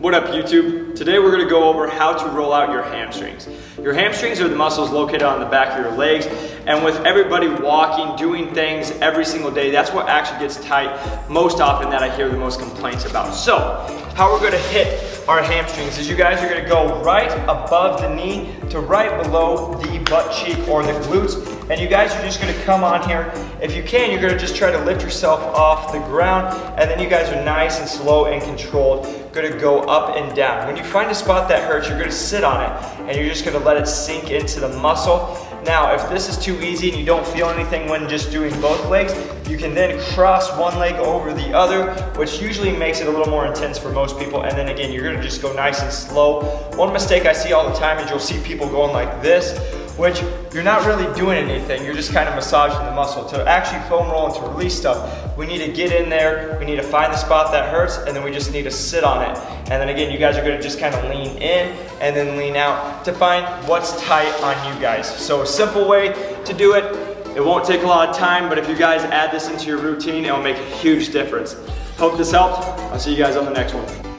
What up YouTube? Today we're going to go over how to roll out your hamstrings. Your hamstrings are the muscles located on the back of your legs, and with everybody walking, doing things every single day, that's what actually gets tight most often that I hear the most complaints about. So, how we're going to hit our hamstrings is you guys are going to go right above the knee to right below the butt cheek or the glutes, and you guys are just going to come on here. If you can, you're going to just try to lift yourself off the ground, and then you guys are nice and slow and controlled, going to go up and down. When you find a spot that hurts, you're going to sit on it, and you're just going to let it sink into the muscle. Now, if this is too easy and you don't feel anything when just doing both legs, you can then cross one leg over the other, which usually makes it a little more intense for most people. And then again, you're gonna just go nice and slow. One mistake I see all the time is you'll see people going like this, which you're not really doing anything. You're just kind of massaging the muscle. To actually foam roll and to release stuff, we need to get in there, we need to find the spot that hurts, and then we just need to sit on it. And then again, you guys are gonna just kind of lean in and then lean out to find what's tight on you guys. So a simple way to do it. It won't take a lot of time, but if you guys add this into your routine, it will make a huge difference. Hope this helped. I'll see you guys on the next one.